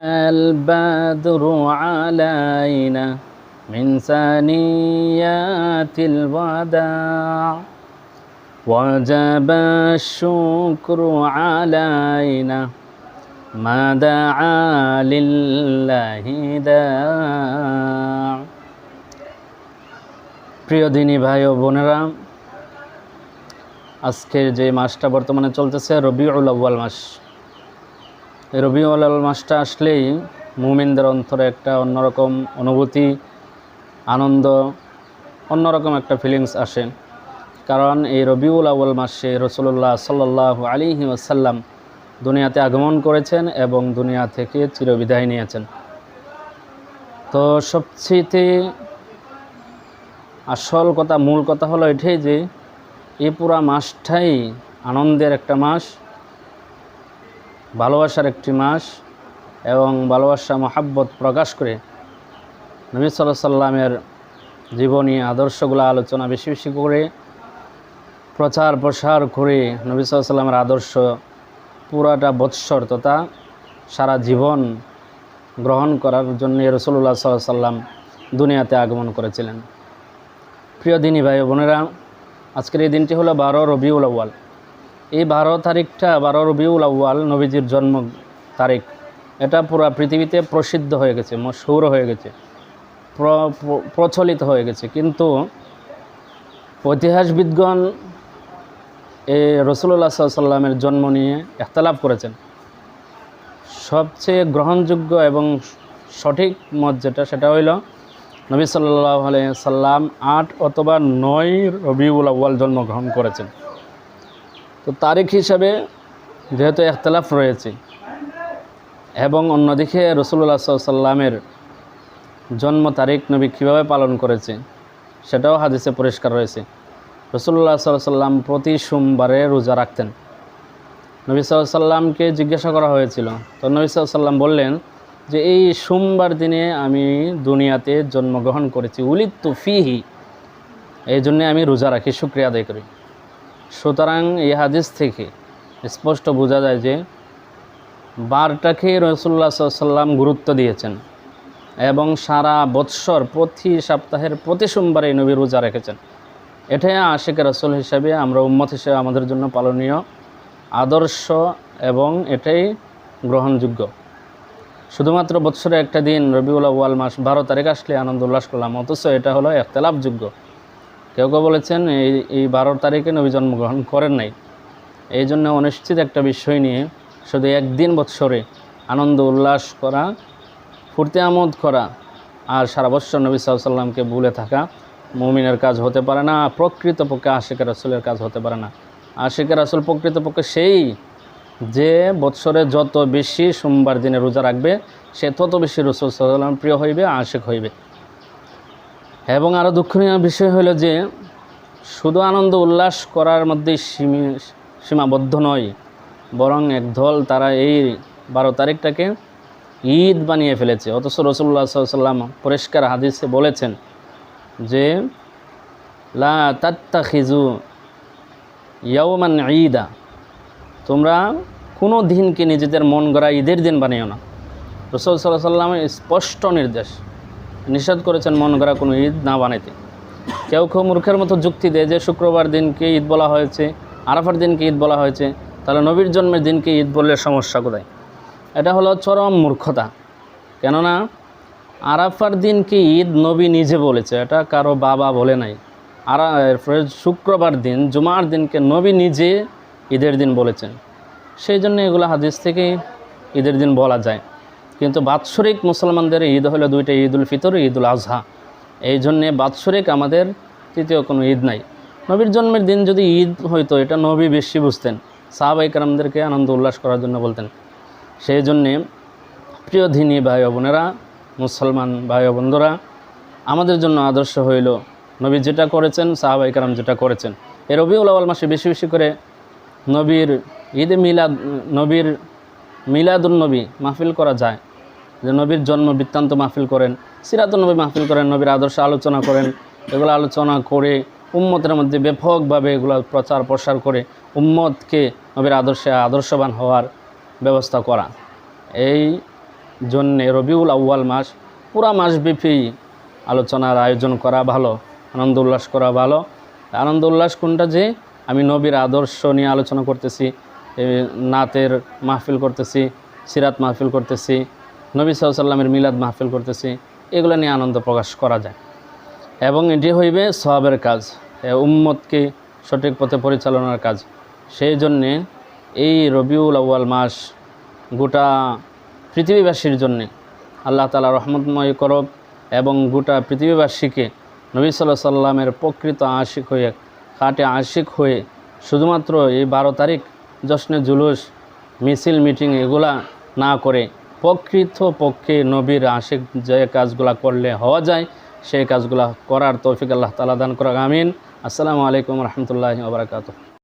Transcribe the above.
البدر علينا من ثنيات الوداع وجب الشكر علينا ما دعا لله داع। প্রিয় দিনী ভাই ও বোনেরা, আজকের যে মাসটা বর্তমানে চলতেছে রবিউল আউয়াল মাস। এই রবিউল আউয়াল মাসটা আসলেই মুমিনদের অন্তরে একটা অন্যরকম অনুভূতি, আনন্দ, অন্যরকম একটা ফিলিংস আসে। কারণ এই রবিউল আউয়াল মাসে রাসূলুল্লাহ সাল্লাল্লাহু আলাইহি ওয়াসাল্লাম দুনিয়াতে আগমন করেছেন এবং দুনিয়া থেকে চিরবিদায় নিয়েছেন। তো সবচেয়ে আসল কথা, মূল কথা হলো এটাই যে এই পুরা মাসটাই আনন্দের একটা মাস, ভালোবাসার একটি মাস এবং ভালোবাসা মহাব্বত প্রকাশ করে নবী সাল্লাল্লাহু আলাইহি সাল্লামের জীবনী আদর্শগুলো আলোচনা বেশি বেশি করে প্রচার প্রসার করে নবী সাল্লাল্লাহু আলাইহি সাল্লামের আদর্শ পুরাটা বৎসর তথা সারা জীবন গ্রহণ করার জন্য রাসূলুল্লাহ সাল্লাল্লাহু আলাইহি সাল্লাম দুনিয়াতে আগমন করেছিলেন। প্রিয় দিনী ভাই বোনেরা, আজকের এই দিনটি হলো 12 রবিউল আউয়াল। এই 12 তারিখটা 12 রবিউল আউয়াল নবীজির জন্ম তারিখ। এটা পুরো পৃথিবীতে প্রসিদ্ধ হয়ে গেছে, মশহুর হয়ে গেছে, প্রচলিত হয়ে গেছে। কিন্তু ইতিহাসবিদগণ এই রাসূলুল্লাহ সাল্লাল্লাহু আলাইহি সাল্লামের জন্ম নিয়ে ইখতিলাফ করেছেন। সবচেয়ে গ্রহণযোগ্য এবং সঠিক মত যেটা, সেটা হইল নবী সাল্লাল্লাহু আলাইহি সাল্লাম 8 অথবা 9 রবিউল আউয়াল জন্মগ্রহণ করেছেন। তো তারিখ হিসাবে যেহেতু ইখতিলাফ রয়েছে এবং অন্যদিকে রাসূলুল্লাহ সাল্লাল্লাহু আলাইহি সাল্লামের জন্ম তারিখ নবী কীভাবে পালন করেছে সেটাও হাদিসে পরিষ্কার রয়েছে। রাসূলুল্লাহ সাল্লাল্লাহু আলাইহি সাল্লাম প্রতি সোমবারে রোজা রাখতেন। নবী সাল্লাল্লাহু আলাইহি সাল্লামকে জিজ্ঞাসা করা হয়েছিল, তো নবী সাল্লাল্লাহু আলাইহি সাল্লাম বললেন যে এই সোমবার দিনে আমি দুনিয়াতে জন্মগ্রহণ করেছি, উলিদতু ফিহি, এই জন্যে আমি রোজা রাখি, শুকরিয়া আদায় করি। সুতরাং এই হাদিস থেকে স্পষ্ট বোঝা যায় যে বারটাকে রাসূলুল্লাহ সাল্লাল্লাহু আলাইহি সাল্লাম গুরুত্ব দিয়েছেন এবং সারা বৎসর প্রতি সপ্তাহের প্রতি সোমবারে নবী রোজা রেখেছেন। এটাই আশিকে রাসূল হিসাবে, আমরা উম্মত হিসেবে আমাদের জন্য পালনীয় আদর্শ এবং এটাই গ্রহণযোগ্য। শুধুমাত্র বৎসরে একটা দিন রবিউল আউয়াল মাস 12 তারিখ আসলে আনন্দ উল্লাস করলাম, অথচ এটা হলো ইখতিলাফযোগ্য। কেউ কেউ বলেছেন এই 12 তারিখে নবী জন্মগ্রহণ করেন নাই। এই জন্য অনিশ্চিত একটা বিষয় নিয়ে শুধু একদিন বৎসরে আনন্দ উল্লাস করা, ফুর্তি আমোদ করা আর সারা বৎসর নবী সাল্লাল্লাহু আলাইহি সাল্লামকে ভুলে থাকা মুমিনের কাজ হতে পারে না, প্রকৃতপক্ষে আশিকে রাসূলের কাজ হতে পারে না। আশিকে রাসূল প্রকৃতপক্ষে সেই যে বৎসরে যত বেশি সোমবার দিনে রোজা রাখবে সে তত বেশি রাসূল সাল্লাল্লাহু আলাইহি সাল্লাম প্রিয় হইবে, আশিক হইবে। এবং আরও দুঃখনীয় বিষয় হলো যে শুধু আনন্দ উল্লাস করার মধ্যেই সীমাবদ্ধ নয়, বরং একদল তারা এই 12 তারিখটাকে ঈদ বানিয়ে ফেলেছে। অথচ রাসূলুল্লাহ সাল্লাল্লাহু আলাইহি সাল্লাম পরিষ্কার হাদিসে বলেছেন যে লা তাত্তাখিজু ইয়াওমান ঈদা, তোমরা কোনো দিনকে নিজেদের মন গড়া ঈদের দিন বানিও না। রাসূল সাল্লাল্লাহু আলাইহি সাল্লামের স্পষ্ট নির্দেশ, নিষেধ করেছেন মন গড়া কোনো ঈদ না বানাইতে। কেউ কেউ মূর্খের মতো যুক্তি দেয় যে শুক্রবার দিনকে ঈদ বলা হয়েছে, আরাফার দিনকে ঈদ বলা হয়েছে, তাহলে নবীর জন্মের দিনকে ঈদ বললে সমস্যা কোথায়? এটা হলো চরম মূর্খতা। কেননা আরাফার দিনকে ঈদ নবী নিজে বলেছে, এটা কারো বাবা বলে নাই। আর শুক্রবার দিন, জুমার দিনকে নবী নিজে ঈদের দিন বলেছেন। সেই জন্য এগুলো হাদিস থেকে ঈদের দিন বলা যায়। কিন্তু বাৎসরিক মুসলমানদের ঈদ হলো দুইটা, ঈদুল ফিতর, ঈদুল আজহা। এই জন্যে বাৎসরিক আমাদের তৃতীয় কোনো ঈদ নাই। নবীর জন্মের দিন যদি ঈদ হইতো, এটা নবী বেশি বুঝতেন, সাহাবায়ে কেরামদেরকে আনন্দ উল্লাস করার জন্য বলতেন। সেই জন্যে প্রিয় দিনী ভাই বোনেরা, মুসলমান ভাই বন্ধুরা, আমাদের জন্য আদর্শ হইল নবী যেটা করেছেন, সাহাবায়ে কেরাম যেটা করেছেন। এই রবিউল আউয়াল মাসে বেশি বেশি করে নবীর ঈদে মিলাদ, নবীর মিলাদুন নবী মাহফিল করা যায়, যে নবীর জন্ম বৃত্তান্ত মাহফিল করেন, সিরাতুন নবী মাহফিল করেন, নবীর আদর্শ আলোচনা করেন। এগুলো আলোচনা করে উম্মতের মধ্যে ব্যাপকভাবে এগুলো প্রচার প্রসার করে উম্মতকে নবীর আদর্শে আদর্শবান হওয়ার ব্যবস্থা করা। এই জন্যে রবিউল আউয়াল মাস পুরা মাসব্যাপী আলোচনার আয়োজন করা ভালো, আনন্দ উল্লাস করা ভালো। আনন্দ উল্লাস কোনটা, যে আমি নবীর আদর্শ নিয়ে আলোচনা করতেছি, নাতের মাহফিল করতেছি, সিরাত মাহফিল করতেছি, নবী সাল্লাল্লাহু আলাইহি ওয়াসাল্লামের মিলাদ মাহফিল করতেছি, এগুলো নিয়ে আনন্দ প্রকাশ করা যায়। এবং এটি হইবে সওয়াবের কাজ, উম্মতকে সঠিক পথে পরিচালনার কাজ। সেই জন্যে এই রবিউল আউয়াল মাস গোটা পৃথিবীবাসীর জন্যে আল্লাহ তাআলা রহমতময় করক এবং গোটা পৃথিবীবাসীকে নবী সাল্লাল্লাহু আলাইহি ওয়াসাল্লামের প্রকৃত আশিক হয়ে, খাঁটি আশিক হয়ে, শুধুমাত্র এই 12 তারিখ জশ্নে জুলুস, মিছিল, মিটিং এগুলা না করে প্রকৃতপক্ষে নবীর আশিক যে কাজগুলা করলে হওয়া যায় সেই কাজগুলা করার তৌফিক আল্লাহ তাআলা দান করুক। আমিন। আসসালামু আলাইকুম রহমতুল্লাহি ওয়া বারাকাতুহু।